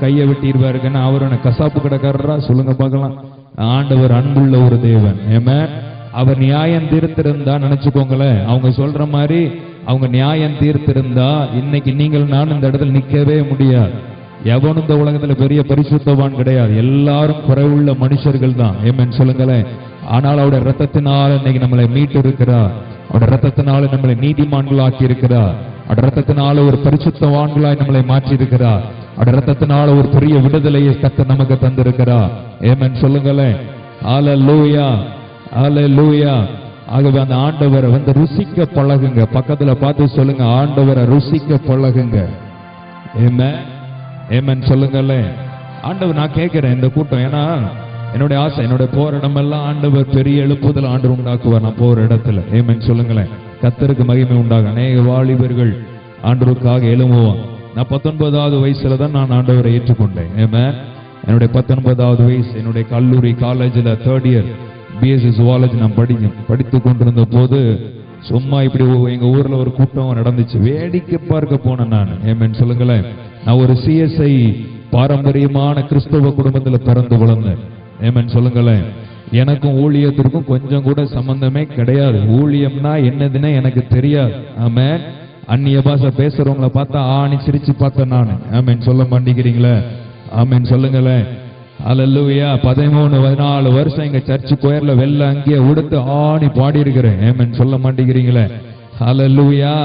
கையை வெட்டிடுவாருக்குன்னு அவர் என்ன கசாப்பு கடைக்காரரா? சொல்லுங்க பார்க்கலாம். ஆண்டவர் அன்புள்ள ஒரு தேவன். ஆமென். அவர் நியாயம் தீர்த்திருந்தா நினைச்சுக்கோங்களேன், அவங்க சொல்ற மாதிரி அவங்க நியாயம் தீர்த்திருந்தா இன்னைக்கு நீங்கள் நான் இந்த இடத்துல நிக்கவே முடியாது. எவனும் இந்த உலகத்துல பெரிய பரிசுத்தவான் கிடையாது, எல்லாரும் குறைவுள்ள மனுஷர்கள் தான். ஆமென் சொல்லுங்களேன். ஆனால் அவருடைய ரத்தத்தினால இன்னைக்கு நம்மளை மீட்டு இருக்கிறார். அவருடைய ரத்தத்தினால நம்மளை நீதிமான்கள் ஆக்கி இருக்கிறார். அவருடைய ரத்தத்தினால ஒரு பரிசுத்தவான்களாய் நம்மளை மாற்றி இருக்கிறார். அவருடைய ரத்தத்தினால ஒரு பெரிய விடுதலையை கர்த்தர் நமக்கு தந்திருக்கிறார். ஆமென் சொல்லுங்களேன். ஹல்லேலூயா, ஹல்லேலூயா. ஆகவே அந்த ஆண்டவரை வந்து ருசிக்க பழகுங்க. பக்கத்துல பார்த்து சொல்லுங்க, ஆண்டவரை ருசிக்க பழகுங்க. ஆமென், ஆமென் சொல்லுங்களேன். ஆண்டவர், நான் கேட்கிறேன் இந்த கூட்டம், ஏன்னா என்னுடைய ஆசை, என்னுடைய போற இடமெல்லாம் ஆண்டவர் பெரிய எழுப்புதல் ஆண்டவர் உண்டாக்குவார். நான் போற இடத்துல. ஆமென் சொல்லுங்களேன். கர்த்தருக்கு மகிமை உண்டாக அநேக வாலிபர்கள் ஆண்டவருக்காக எழும்புவான். நான் 19வது வயசுல தான் நான் ஆண்டவரை ஏற்றுக்கொண்டேன். ஆமென். என்னுடைய 19வது வயசு, என்னுடைய கல்லூரி காலேஜில் 3rd இயர் பிஎஸ்சி ஜுவாலஜி நான் படித்து கொண்டிருந்த போது சும்மா இப்படி எங்க ஊர்ல ஒரு கூட்டம் நடந்துச்சு, வேடிக்கை பார்க்க போனேன் நான். ஆமென் சொல்லுங்களேன். நான் ஒரு சிஎஸ்ஐ பாரம்பரியமான கிறிஸ்தவ குடும்பத்துல பிறந்து வளர்ந்தேன். ஆமென் சொல்லுங்களேன். எனக்கும் ஊழியத்திற்கும் கொஞ்சம் கூட சம்பந்தமே கிடையாது. ஊழியம்னா என்னதுன்னு எனக்கு தெரியாது. ஆமென். அந்நிய பாஷை பேசுறவங்களை பார்த்தா ஆணி சிரிச்சு பார்த்தேன் நான். ஆமென் சொல்ல மாட்டேங்கிறீங்களே? ஆமென் சொல்லுங்களேன். ஹல்லேலூயா. 13-14 வருஷம் எங்க சர்ச் கோயர்ல வெள்ள அங்கேயே உடுத்து ஆணி பாடி இருக்கிறேன். ஆமென் சொல்ல மாட்டேங்கிறீங்களே? ஹல்லேலூயா.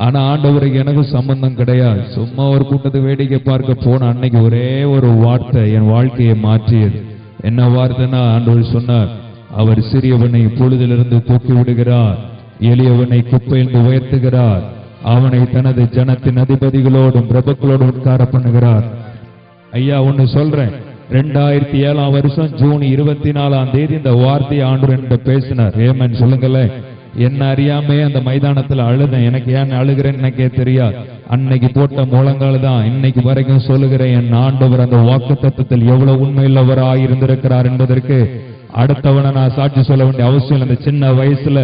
ஆனா ஆண்டவருக்கு எனக்கும் சம்பந்தம் கிடையாது. சும்மா ஒரு கூட்டத்தை வேடிக்கை பார்க்க போன அன்னைக்கு ஒரே ஒரு வார்த்தை என் வாழ்க்கையை மாற்றியது. என்ன வார்த்தைன்னா, ஆண்டவர் சொன்னார், அவர் சிறியவனை பொழுதிலிருந்து தூக்கி விடுகிறார், எளியவனை குப்பையிலிருந்து உயர்த்துகிறார், அவனை தனது ஜனத்தின் அதிபதிகளோடும் பிரபுக்களோடும் உட்கார பண்ணுகிறார். ஐயா ஒன்னு சொல்றேன், 2007 வருஷம் ஜூன் 24ஆம் தேதி இந்த வார்த்தையை ஆண்டவர் என்கிட்ட பேசினார். ஆமென் சொல்லுங்களேன். என்ன அறியாமே அந்த மைதானத்துல அழுதேன். எனக்கு ஏன் அழுகிறேன்னு எனக்கே தெரியாது. அன்னைக்கு போட்ட முழங்கால் தான் இன்னைக்கு வரைக்கும் சொல்லுகிறேன், என் ஆண்டவர் அந்த வாக்குத்தத்தத்தில் எவ்வளவு உண்மையுள்ளவராய் இருந்திருக்கிறார் என்பதற்கு அடுத்தவனை நான் சாட்சி சொல்ல வேண்டிய அவசியம். அந்த சின்ன வயசுல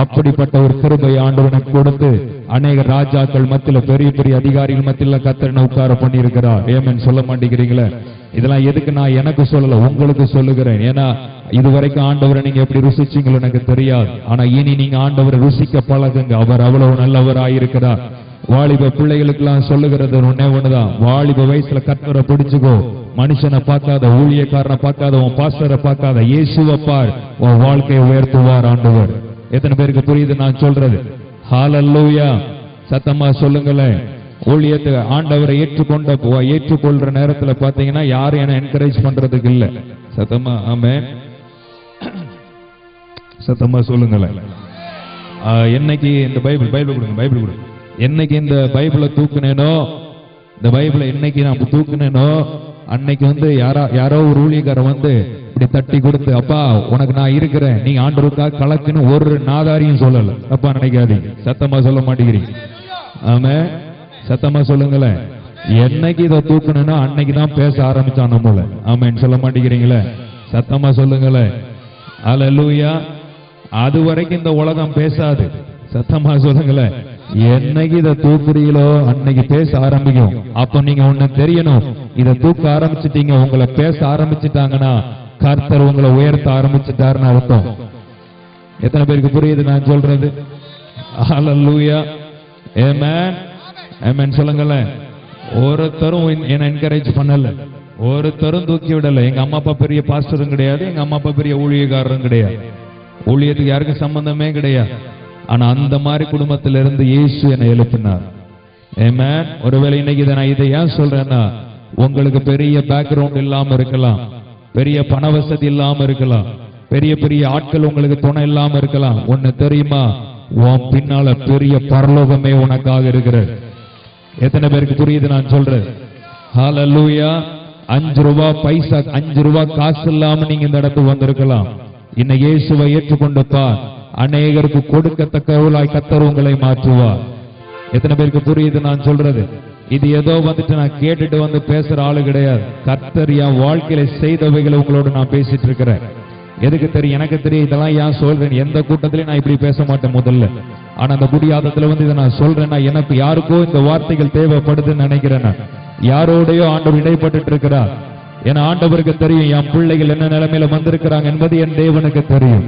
அப்படிப்பட்ட ஒரு கிருபை ஆண்டவனுக்கு கொடுத்து அநேக ராஜாக்கள் மத்தியில, பெரிய பெரிய அதிகாரிகள் மத்தியில கர்த்தர் உட்கார பண்ணி இருக்கிறார். ஆமென் சொல்ல மாட்டேங்கிறீங்களே? இதெல்லாம் எதுக்கு நான் எனக்கு சொல்லல, உங்களுக்கு சொல்லுகிறேன். ஏன்னா இதுவரைக்கும் ஆண்டவரை நீங்க எப்படி ருசிச்சீங்களோ எனக்கு தெரியாது. ஆனா இனி நீங்க ஆண்டவரை ருசிக்க பழகுங்க. அவர் அவ்வளவு நல்லவராயிருக்கிறார். வாலிப பிள்ளைகளுக்கு எல்லாம் சொல்லுகிறது ஒன்னே ஒண்ணுதான், வாலிப வயசுல கர்த்தரை பிடிச்சுக்கோ. மனுஷனை பார்க்காத, ஊழியக்காரனை பார்க்காத, உன் பாஸ்டரை பார்க்காத, இயேசுவை பார், உன் வாழ்க்கையை உயர்த்துவார் ஆண்டவர். எத்தனை பேருக்கு புரியுது நான் சொல்றது? ஹல்லேலூயா. சத்தமா சொல்லுங்களேன். ஊழியத்தை ஆண்டவரை ஏற்றுக்கொள்ற நேரத்துல பாத்தீங்கன்னா யாரும் என்ன என்கரேஜ் பண்றதுக்கு இல்ல. சத்தமா ஆமென், சத்தமா சொல்லுங்களேன். என்னைக்கு இந்த பைபிள் கொடுங்க, என்னைக்கு இந்த பைபிளை தூக்குனேனோ, இந்த பைபிளை என்னைக்கு நான் தூக்குனேனோ அன்னைக்கு வந்து யாரோ ஒரு ஊழியக்காரன் வந்து இப்படி தட்டி கொடுத்து, அப்பா உனக்கு நான் இருக்கிறேன், நீ ஆண்டவருக்காக கலக்குன்னு ஒரு நாதாரியும் சொல்லல. அப்பா நினைக்காதீங்க. சத்தமா சொல்ல மாட்டேங்கிறீங்க? ஆமென். சத்தமா சொல்லுங்களேன். என்னைக்கு இதை தூக்கணும்னா அன்னைக்கு தான் பேச ஆரம்பிச்சான் நம்மள. ஆமென் சொல்ல மாட்டேங்கிறீங்களே? சத்தமா சொல்லுங்களேன். ஹல்லேலூயா. அது வரைக்கும் இந்த உலகம் பேசாது. சத்தமா சொல்லுங்களேன். என்னைக்கு இதை தூக்குறீங்களோ அன்னைக்கு பேச ஆரம்பிக்கும். அப்ப நீங்க ஒண்ணு தெரியணும், இதை தூக்க ஆரம்பிச்சுட்டீங்க, உங்களை பேச ஆரம்பிச்சுட்டாங்கன்னா கர்த்தர் உங்களை உயர்த்த ஆரம்பிச்சுட்டாருன்னு அர்த்தம். எத்தனை பேருக்கு புரியுது நான் சொல்றது? ஹல்லேலூயா. ஆமென், ஆமென் சொல்லுங்களேன். ஒருத்தரும் என்ன என்கரேஜ் பண்ணல, ஒருத்தரும் தூக்கி விடல. எங்க அம்மா அப்பா பெரிய பாஸ்டரும் கிடையாது, எங்க அம்மா அப்பா பெரிய ஊழியக்காரரும் கிடையாது, ஊழியத்துக்கு யாருக்கும் சம்பந்தமே கிடையாது. ஆனா அந்த மாதிரி குடும்பத்திலிருந்து இயேசு என்னை எழுப்பினார். ஆமென். ஒருவேளை இன்னைக்கு நான் இதை ஏன் சொல்றேன்னா, உங்களுக்கு பெரிய பேக்ரவுண்ட் இல்லாம இருக்கலாம், பெரிய பண வசதி இல்லாம இருக்கலாம், பெரிய பெரிய ஆட்கள் உங்களுக்கு துணை இல்லாம இருக்கலாம். ஒண்ணு தெரியுமா, உன் பின்னால பெரிய பரலோகமே உனக்காக இருக்கிறது. எத்தனை பேருக்கு புரியுது நான் சொல்றேன்? ஹல்லேலூயா. 5 ரூபாய் பைசா, 5 ரூபாய் காசு இல்லாம நீங்க இந்த இடத்துக்கு வந்திருக்கலாம். இன்னைக்கு இயேசுவை ஏற்றுக்கொண்டுப்பா அநேகருக்கு கொடுக்கத்தக்கவளாய் கர்த்தர் உங்களை மாற்றுவார். எத்தனை பேருக்கு புரியுது நான் சொல்றது? இது ஏதோ வந்துட்டு நான் கேட்டுட்டு வந்து பேசுற ஆளு கிடையாது. கர்த்தர் என் வாழ்க்கையில செய்தவைகளை உங்களோட நான் பேசிட்டு இருக்கிறேன். எதுக்கு தெரியும்? எனக்கு தெரியும். இதெல்லாம் ஏன் சொல்றேன்? எந்த கூட்டத்திலையும் நான் இப்படி பேச மாட்டேன் முதல்ல. ஆனா அந்த குடியாதத்துல வந்து இதை நான் சொல்றேன்னா எனக்கு யாருக்கோ இந்த வார்த்தைகள் தேவைப்படுதுன்னு நினைக்கிறேன். நான் யாரோடையோ ஆண்டவர் இடைப்பட்டு இருக்கிறார். ஏன்னா ஆண்டவருக்கு தெரியும் என் பிள்ளைகள் என்ன நிலைமையில வந்திருக்கிறாங்க என்பது என் தேவனுக்கு தெரியும்.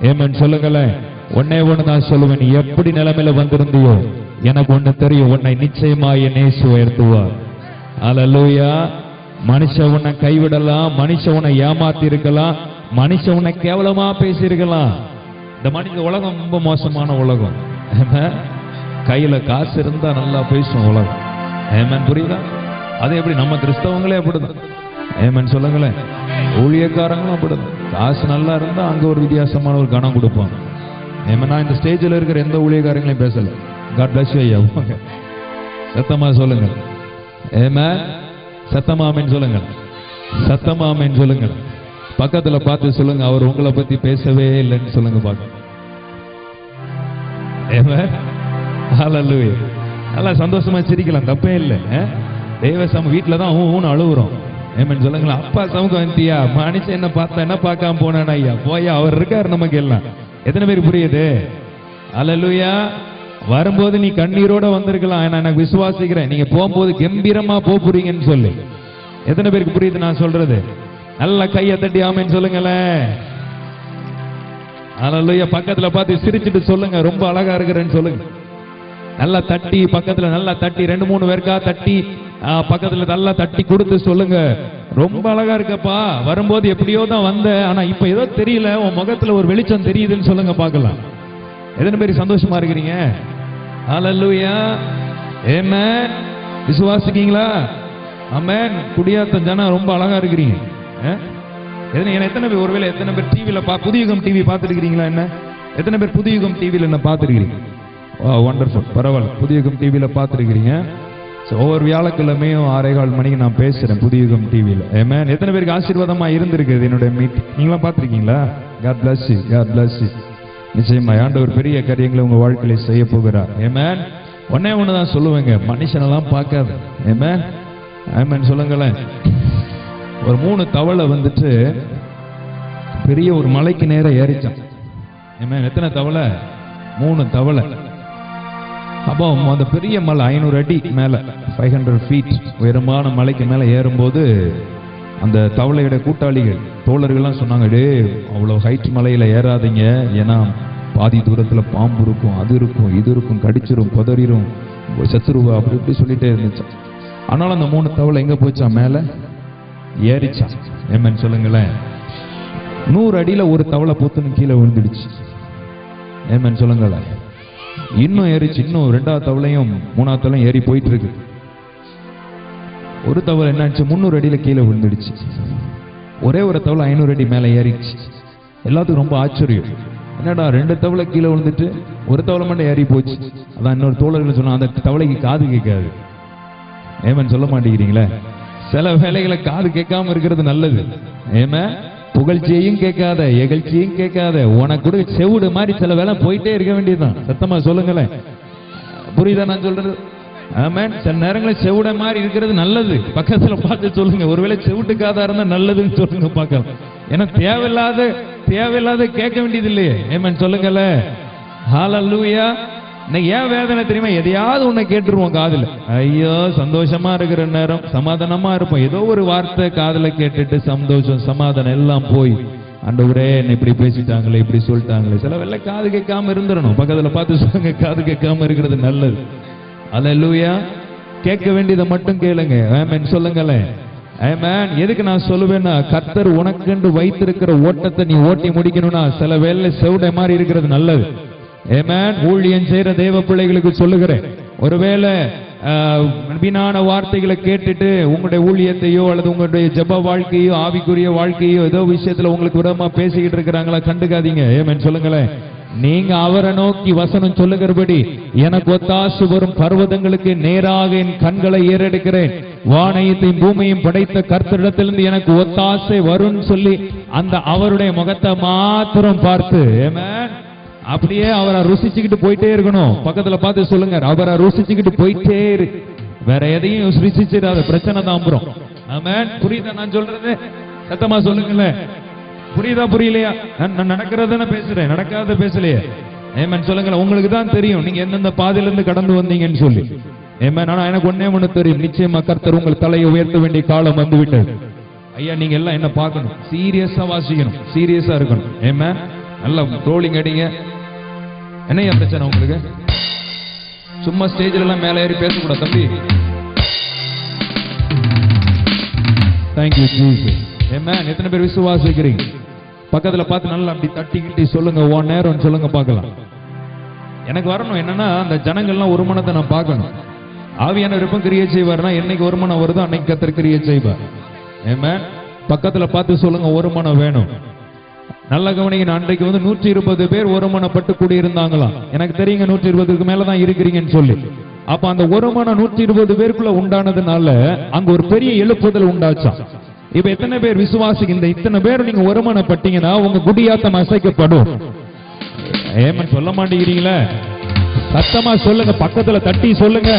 ஏமேன் சொல்லுங்களேன். ஒன்னே ஒண்ணு நான் சொல்லுவேன், நீ எப்படி நிலைமையில வந்திருந்தியோ எனக்கு ஒண்ணு தெரியும், உன்னை நிச்சயமா என் இயேசு உயர்த்துவார். அல்லேலூயா. மனுஷன் உன்னை கைவிடலாம், மனுஷன் உன்னை ஏமாத்தி இருக்கலாம், மனுஷன் உன்னை கேவலமா பேசியிருக்கலாம். இந்த மனித உலகம் ரொம்ப மோசமான உலகம். கையில காசு இருந்தா நல்லா பேசும் உலகம். ஏமேன் புரியுதா? அது எப்படி? நம்ம கிறிஸ்தவங்களே அப்படிதான். ஏமேன் சொல்லுங்களேன். ஊழியக்காரங்களும் அப்படிதான். காசு நல்லா இருந்தா அங்க ஒரு வித்தியாசமான ஒரு கணம் கொடுப்பாங்க. ஏமேன். நான் இந்த ஸ்டேஜில் இருக்கிற எந்த ஊழியக்காரங்களையும் பேசல. காட் பிளஸ் யூ ஐயா. சத்தமா சொல்லுங்க. ஏமேன். சத்தமா ஆமென் சொல்லுங்க. சத்தமா ஆமென் சொல்லுங்க. பக்கத்துல பார்த்து சொல்லுங்க, அவர் உங்களை பத்தி பேசவே இல்லைன்னு சொல்லுங்க பாக்க. ஆமென். ஹல்லேலூயா. நல்லா சந்தோஷமா சிரிக்கலாம், தப்பே இல்லை. தேவசம் வீட்டுல தான் ஊன்னு அழுகுறோம். ஏமேன் சொல்லுங்களா. அப்பா சமூகம் வந்துட்டியா? மனுஷன் என்ன பார்த்தா என்ன பார்க்காம போனான் ஐயா? போயா, அவர் இருக்காரு நமக்கு எல்லாம். எத்தனை பேர் புரியுது? அல்லேலூயா. வரும்போது நீ கண்ணீரோட வந்திருக்கலாம். நான் விசுவாசிக்கிறேன் நீங்க போகும்போது கம்பீரமா போறீங்கன்னு சொல்லி. எத்தனை பேருக்கு புரியுது நான் சொல்றது? நல்ல கையை தட்டி ஆமென் சொல்லுங்களேன். அல்லேலூயா. பக்கத்துல பார்த்து சிரிச்சுட்டு சொல்லுங்க, ரொம்ப அழகா இருக்கிறேன்னு சொல்லுங்க. நல்லா தட்டி, பக்கத்துல நல்லா தட்டி, 2-3 பேருக்கா தட்டி பக்கத்துல நல்லா தட்டி கொடுத்து சொல்லுங்க, ரொம்ப அழகா இருக்கப்பா. வரும்போது எப்படியோ தான் வந்த, ஆனா இப்ப ஏதோ தெரியல, உன் முகத்துல ஒரு வெளிச்சம் தெரியுதுன்னு சொல்லுங்க பார்க்கலாம். எத்தனை பேர் சந்தோஷமா இருக்கிறீங்க? ஹல்லேலூயா. ஆமென். விசுவாசிக்கீங்களா? ஆமென். குடியாத்த ஜனம் ரொம்ப அழகா இருக்கிறீங்க. எத்தனை பேர் ஒருவேளை எத்தனை பேர் டிவில புதியுகம் டிவி பார்த்துட்டு இருக்கிறீங்களா? என்ன எத்தனை பேர் புதியுகம் டிவில என்ன பார்த்துருக்கிறீங்க? வண்டர்ஃபுல். பரவாயில்ல. புதியுகம் டிவில பார்த்துருக்கிறீங்க. ஒவ்வொரு வியாழக்கிழமையும் 6:15 மணிக்கு நான் பேசுறேன் புதியுகம் டிவியில். ஆமென். எத்தனை பேருக்கு ஆசீர்வாதமா இருந்திருக்குது என்னுடைய மீட்டிங்? நீங்களாம் பார்த்துருக்கீங்களா? God bless you. God bless you. நிச்சயமா ஆண்டவர் பெரிய காரியங்களை உங்க வாழ்க்கையில செய்ய போகிறார். ஆமென். ஒன்னே ஒண்ணுதான் சொல்லுவேங்க, மனுஷனெல்லாம் பார்க்காது. ஆமென். ஆமென் சொல்லுங்களேன். ஒரு 3 தவளை வந்துட்டு பெரிய ஒரு மலைக்கு நேரம் ஏறிச்சான். ஆமென். எத்தனை தவளை? 3 தவளை. அப்போ அந்த பெரிய மலை 500 அடி மேல, 500 feet உயரமான மலைக்கு மேல ஏறும்போது அந்த தவளையோட கூட்டாளிகள் தோழர்கள்லாம் சொன்னாங்க, டே அவ்வளவு ஹைட் மலையில ஏறாதீங்க, ஏன்னா பாதி தூரத்துல பாம்பு இருக்கும், அது இருக்கும், இது இருக்கும், கடிச்சிரும், பதறிரும், சத்துருவா, அப்படி இப்படி சொல்லிட்டே இருந்துச்சு. ஆனாலும் அந்த 3 தவளை எங்க போச்சா? மேல ஏறிச்சான். ஏமேன் சொல்லுங்களேன். 100 அடியில ஒரு தவளை பொத்துன்னு கீழே விழுந்துடுச்சு. ஏமேன் சொல்லுங்களேன். இன்னும் ஏறிச்சு. இன்னும் 2வது தவளையும் 3வது தவளையும் ஏறி போயிட்டு இருக்கு. ஒரு தவளை என்னாச்சு? 300 அடியில கீழே விழுந்துடுச்சு. ஒரே ஒரு தவளை 500 அடி மேல ஏறிச்சு. எல்லாத்துக்கும் ரொம்ப ஆச்சரியம். என்னடா 2 தவளை கீழே விழுந்துட்டு ஒரு தவளை மட்டும் ஏறி போச்சு. அதான் இன்னொரு தோழர்கள் சொன்னா, அந்த தவளைக்கு காது கேட்காது. ஏமேன் சொல்ல மாட்டேங்கிறீங்களே. சில வேலைகளை காது கேட்காம இருக்கிறது நல்லது. ஏமே புகழ்ச்சியையும் கேட்காத, எகழ்ச்சியும் கேட்காத, உனக்கு கூட செவுடு மாதிரி சில வேலை போயிட்டே இருக்க வேண்டியதுதான். சத்தமா சொல்லுங்களேன். புரியுதா நான் சொல்றது? ஆமென். சில நேரங்களில் செவுட மாதிரி இருக்கிறது நல்லது. பக்கத்துல பார்த்து சொல்லுங்க, ஒருவேளை செவுட்டுக்காதா இருந்தா நல்லதுன்னு சொல்லுங்க பார்க்கலாம். ஏன்னா தேவையில்லாத கேட்க வேண்டியது இல்லையே. ஆமென் சொல்லுங்கல. ஹல்லேலூயா. இன்னைக்கு ஏன் வேதனை தெரியுமா? எதையாவது உன்னை கேட்டுருவோம் காதுல. ஐயோ சந்தோஷமா இருக்கிற நேரம் சமாதானமா இருப்போம், ஏதோ ஒரு வார்த்தை காதுல கேட்டுட்டு சந்தோஷம் சமாதானம் எல்லாம் போய், ஆண்டவரே என்ன இப்படி பேசிட்டாங்களே, இப்படி சொல்லிட்டாங்களே. சில வேளை காது கேட்காம இருந்துடணும். பக்கத்துல பார்த்து சொல்லுங்க, காது கேட்காம இருக்கிறது நல்லது. அல்லேலூயா. கேட்க வேண்டியதை மட்டும் கேளுங்க. ஆமென் சொல்லுங்களேன். ஆமென். எதுக்கு நான் சொல்லுவேன்னா, கர்த்தர் உனக்கென்று வைத்திருக்கிற ஓட்டத்தை நீ ஓட்டி முடிக்கணும்னா சில வேளை செவுடை மாதிரி இருக்கிறது நல்லது. ஆமென். ஊழியம் செய்யற தேவ பிள்ளைகளுக்கு சொல்லுகிறேன், ஒருவேளை வீணான வார்த்தைகளை கேட்டுட்டு உங்களுடைய ஊழியத்தையோ அல்லது உங்களுடைய ஜெப வாழ்க்கையோ ஆவிக்குரிய வாழ்க்கையோ ஏதோ விஷயத்துல உங்களுக்கு விடமா பேசிக்கிட்டு இருக்கிறாங்களா, கண்டுக்காதீங்க. ஆமென் சொல்லுங்களேன். நீங்க அவரை நோக்கி வசனம் சொல்லுகிறபடி, எனக்கு ஒத்தாசு வரும் பர்வதங்களுக்கு நேராக என் கண்களை ஏறெடுக்கிறேன், வானத்தையும் பூமியையும் படைத்த கர்த்தரிடத்திலிருந்து எனக்கு ஒத்தாசை வரும் சொல்லி அந்த அவருடைய முகத்தை மாத்திரம் பார்த்து, ஆமென், அப்படியே அவரை ருசிச்சுக்கிட்டு போயிட்டே இருக்கணும். பக்கத்துல பார்த்து சொல்லுங்க, அவரை ருசிச்சுக்கிட்டு போயிட்டே இரு, வேற எதையும் ருசிச்சிடாத, பிரச்சனை தான் அப்புறம். ஆமென். புரியுதா நான் சொல்றது? சத்தமா சொல்லுங்களேன். புரியுதா புரியலையா? நான் நடக்கிறத பேசுறேன், நடக்காத பேசலையே. ஏமேன் சொல்லுங்களேன். உங்களுக்கு தான் தெரியும் நீங்க எந்தெந்த பாதையிலிருந்து கடந்து வந்தீங்கன்னு சொல்லி. ஏமேன். ஆனா எனக்கு ஒண்ணு தெரியும், நிச்சயமா கர்த்தர் உங்கள் தலையை உயர்த்த வேண்டிய காலம் வந்து விட்டது. ஐயா நீங்க எல்லாம் என்ன பார்க்கணும், சீரியஸா வாசிக்கணும், சீரியஸா இருக்கணும். ஏமேன். நல்லா ரோலிங் அடிங்க. என்னையா பிரச்சனை உங்களுக்கு? சும்மா ஸ்டேஜ்ல எல்லாம் மேலே ஏறி பேசக்கூடாது தம்பி. Thank you Jesus. ஆமென். எத்தனை பேர் விசுவாசிக்கிறீங்க? பக்கத்துல பார்த்து நல்லா அப்படி தட்டிக்கிட்டு சொல்லுங்க, ஒன் நேரம் சொல்லுங்க பார்க்கலாம். எனக்கு வரணும் என்னன்னா, அந்த ஜனங்கள்லாம் ஒரு மனத்தை நான் பார்க்கணும். ஆவியான விருப்பம் கிரியை செய்வார்னா என்னைக்கு ஒரு மனம் வருதோ அன்னைக்கு கர்த்தர் கிரியை செய்வார். ஆமென். பக்கத்துல பார்த்து சொல்லுங்க, ஒரு மனம் வேணும். நல்ல கவனிங்க. அன்றைக்கு 120 பேர் ஒருமனப்பட்டு கூடியிருந்தாங்களாம். எனக்கு தெரியுங்க 120க்கு மேலதான் இருக்கிறீங்கன்னு சொல்லி. அப்ப அந்த ஒரு மனம் 120 பேருக்குள்ள உண்டானதுனால அங்க ஒரு பெரிய எழுப்புதல் உண்டாச்சாம். இப்ப எத்தனை பேர் விசுவாசிக்கு இந்த இத்தனை பேர் நீங்க ஒருமனப்பட்டீங்கன்னா உங்க குடியாத்தம் அசைக்கப்படும். ஏமன் சொல்ல மாட்டேங்கிறீங்களே? சத்தமா சொல்லுங்க, பக்கத்துல தட்டி சொல்லுங்க.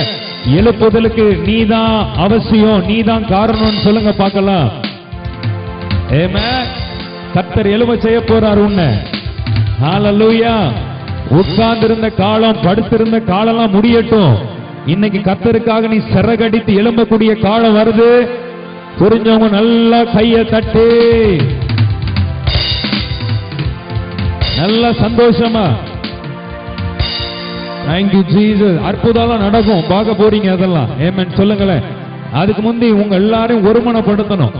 எழுப்புதலுக்கு நீதான் அவசியம், நீதான் காரணம்னு சொல்லுங்க பார்க்கலாம். ஆமென். கர்த்தர் எழும்ப செய்ய போறார் உன்னை. ஹalleluya. உட்கார்ந்திருந்த காலம், படுத்திருந்த காலம்லாம் முடியட்டும். இன்னைக்கு கர்த்தருக்காக நீ சிறகடித்து எழும்பக்கூடிய காலம் வருது. புரிஞ்சவங்க நல்லா கையை தட்டி நல்ல சந்தோஷமா தேங்க்யூ ஜீசஸ். அற்புதம் நடக்கும், பார்க்க போறீங்க அதெல்லாம். ஆமென் சொல்லுங்களேன். அதுக்கு முந்தி உங்க எல்லாரையும் ஒருமனப்படுத்தணும்.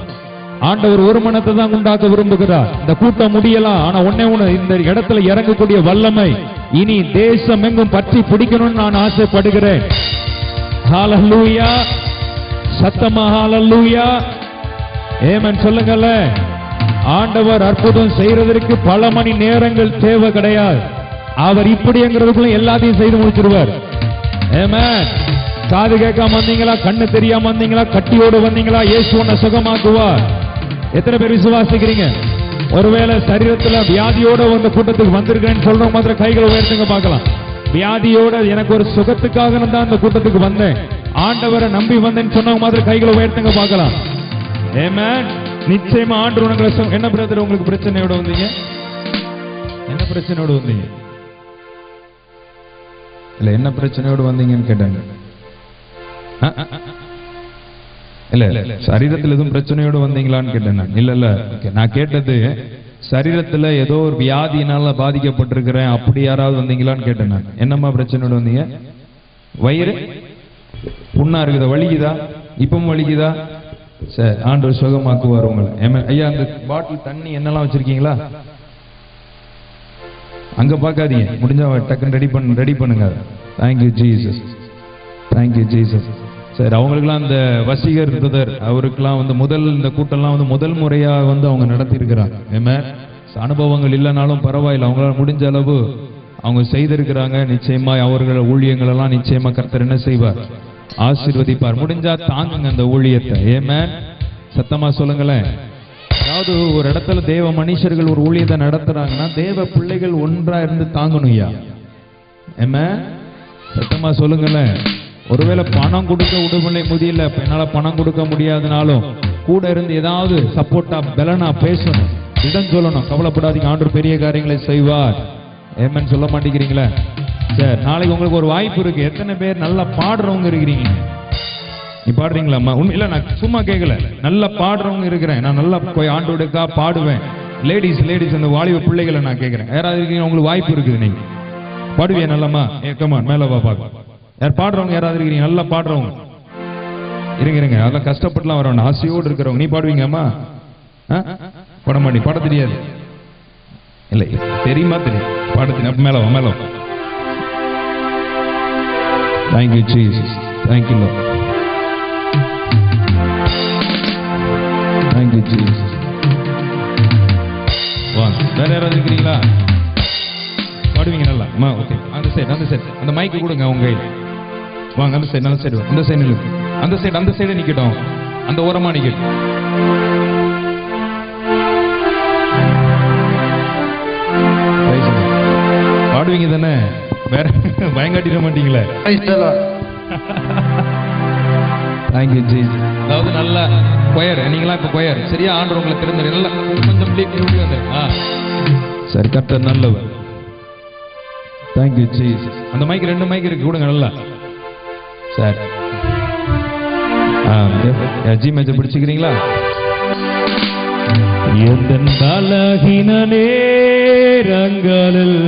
ஆண்டவர் ஒரு மனத்தை தான் உண்டாக்க விரும்புகிறார். இந்த கூட்டம் முடியலாம், ஆனா ஒண்ணே ஒண்ணு, இந்த இடத்துல இறங்கக்கூடிய வல்லமை இனி தேசம் எங்கும் பற்றி பிடிக்கணும்னு நான் ஆசைப்படுகிறேன். ஹalleluya. சத்தமா ஹalleluya. ஆமென் சொல்லுங்கல. ஆண்டவர் அற்புதம் செய்யறதற்கு பல மணி நேரங்கள் தேவை கிடையாது. அவர் இப்படிங்கிறதுக்குள்ள எல்லாத்தையும் செய்து முடிச்சிருவார். ஆமென். காது கேட்காம வந்தீங்களா, கண்ணு தெரியாம வந்தீங்களா, கட்டியோடு வந்தீங்களா, இயேசு உன்னை சுகமாக்குவார். எத்தனை பேர் விசுவாசிக்கிறீங்க? ஒருவேளை சரீரத்துல வியாதியோட இந்த கூட்டத்துக்கு வந்திருக்கேன்னு சொல்றவங்க மாத்திரம் கைகளை உயர்த்துங்க பார்க்கலாம். வியாதியோட எனக்கு ஒரு சுகத்துக்காக தான் இந்த கூட்டத்துக்கு வந்தேன், ஆண்டவரை நம்பி வந்தேன்னு சொன்னவங்க மாத்திரம் கைகளை உயர்த்துங்க பார்க்கலாம். ஆமென். நிச்சயமா ஆண்டவர் உங்களை என்ன பிரதர் உங்களுக்கு பிரச்சனையோட வந்தீங்க? என்ன பிரச்சனையோட வந்தீங்க? இல்ல என்ன பிரச்சனையோட வந்தீங்கன்னு கேட்டாங்க. இல்ல சரீரத்தில் எதுவும் பிரச்சனையோடு வந்தீங்களான்னு கேட்டேன். இல்ல நான் கேட்டது சரீரத்துல ஏதோ ஒரு வியாதியினால பாதிக்கப்பட்டிருக்கிறேன், அப்படி யாராவது வந்தீங்களான்னு கேட்டேன் நான். என்னம்மா பிரச்சனையோடு வந்தீங்க? வயிறு புண்ணா இருக்குதா, வலிக்குதா? இப்பவும் வலிக்குதா? சரி, ஆண்டவர் சுகமாக்குவார் உங்களை. ஐயா அந்த பாட்டில் தண்ணி என்னெல்லாம் வச்சிருக்கீங்களா அங்க பாக்காதீங்க, முடிஞ்சா டக்குன்னு ரெடி பண்ணுங்க. Thank you Jesus. Thank you Jesus. சரி, அவங்களுக்குலாம் அந்த வசீகர் பிரதர் அவருக்கெல்லாம் முதல் இந்த கூட்டம்லாம் முதல் முறையா அவங்க நடத்தி இருக்கிறாங்க. அனுபவங்கள் இல்லைனாலும் பரவாயில்லை, அவங்களால முடிஞ்ச அளவு அவங்க செய்திருக்கிறாங்க. நிச்சயமா அவர்கள் ஊழியங்கள் எல்லாம் நிச்சயமா கர்த்தர் என்ன செய்வார்? ஆசீர்வதிப்பார். முடிஞ்சா தாங்குங்க அந்த ஊழியத்தை. ஆமென். சத்தமா சொல்லுங்களேன். அதாவது ஒரு இடத்துல தேவ மனுஷர்கள் ஒரு ஊழியத்தை நடத்துறாங்கன்னா தேவ பிள்ளைகள் ஒன்றா இருந்து தாங்கணும். ஐயா ஆமென். சத்தமா சொல்லுங்களேன். ஒருவேளை பணம் கொடுக்க உடல்நிலை முடியல, என்னால பணம் கொடுக்க முடியாதுனாலும் கூட இருந்து ஏதாவது சப்போர்ட்டா பலனா பேசணும், இடம் சொல்லணும். கவலைப்படாதீங்க, ஆண்டவர் பெரிய காரியங்களை செய்வார். ஆமென் சொல்ல மாட்டேங்கிறீங்களே? சரி, நாளைக்கு உங்களுக்கு ஒரு வாய்ப்பு இருக்கு. எத்தனை பேர் நல்லா பாடுறவங்க இருக்கிறீங்க? நீ பாடுறீங்களாம்மா? உண்மையில நான் சும்மா கேட்கல, நல்லா பாடுறவங்க இருக்கிறேன். நான் நல்லா போய் ஆண்டோடுக்கா பாடுவேன். லேடிஸ் அந்த வாலிப பிள்ளைகளை நான் கேட்கிறேன். யாராவது இருக்கீங்க? உங்களுக்கு வாய்ப்பு இருக்குது, நீங்க பாடுவியா நல்லம்மா? கமான் மேல வா பாக்க. யார் பாடுறவங்க யாராவது இருக்கிறீங்க? நல்லா பாடுறவங்க இருங்க. அதெல்லாம் கஷ்டப்பட்டுலாம் வரவங்க, ஆசையோடு இருக்கிறவங்க. நீ பாடுவீங்கம்மா? பாட மாட்டீங்க? பாட தெரியாது? இல்லை தெரியுமா? தெரியும். பாட தெரியும். மேல வா, மேல வா. Thank you Jesus. Thank you Lord. Thank you Jesus. வாங்க, வேற யாராவது இருக்கிறீங்களா? பாடுவீங்க நல்லா? ஓகே. அந்த சைடு அந்த மைக்கு கொடுங்க உங்க கையில். வாங்க, அந்த சைடு அந்த சைடு நிக்கட்டும், அந்த ஓரமா நிக்கட்டும். பாடுவீங்க தானே? வேற பயங்காட்டிட மாட்டீங்களே? Thank you Jesus. அதாவது நல்ல கொயர், நீங்களா இப்ப கொயர் சரியா? ஆண்டவர் உங்களை திறந்து நல்லா கொஞ்சம் வந்து சரி. கர்த்தர் நல்லவர். Thank you Jesus. அந்த மைக் 2 மைக் இருக்கு, கொடுங்க நல்லா. சரி, ஜி மேஜை பிடிச்சுக்கிறீங்களா? எந்த பலகீன நேரங்களில்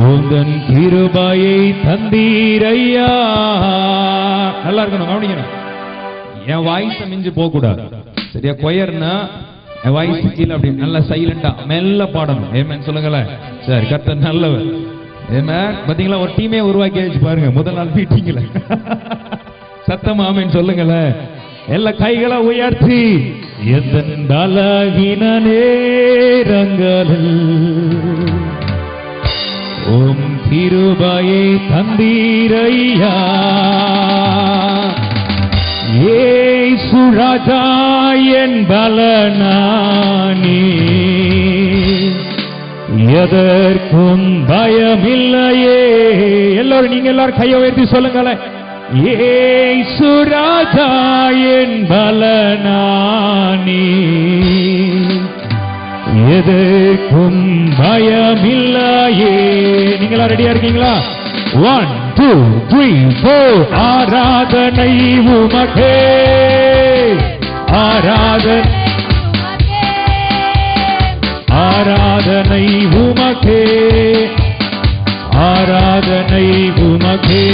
உந்தன் கிருபையை தந்தீரையா. நல்லா இருக்கணும், கவனிக்கணும். என் வாய்ஸ் மிஞ்சு போக கூடாது சரியா? கொயர்னா என் வாய்ஸ் கீழே அப்படி நல்லா சைலண்டா மெல்ல பாடணும். ஏமேன் சொல்லுங்களேன். சரி, கர்த்தர் நல்லவர். ஏமேன். பாத்தீங்களா, ஒரு டீமே உருவாக்கி ஆயிடுச்சு பாருங்க முதல் நாள் மீட்டிங்ல. சத்தமா ஆமென் சொல்லுங்களேன். எல்லா கைகளை உயர்த்தி எந்த பலகீன நேரங்களில் உம் கிருபையை தந்தீரையா. இயேசு ராஜா என் பலனானி, எதற்கும் பயமில்லையே. எல்லாரும் நீங்க எல்லாரும் கையை உயர்த்தி சொல்லுங்களேன். இயேசு ராஜா என் பலனானி, எதற்கும் பயமில்லையே. நீங்களா ரெடியா இருக்கீங்களா? 1 2 3 4. ஆராதனை உமக்கே, ஆராதனை, ஆராதனை உமக்கே, ஆராதனை உமக்கே.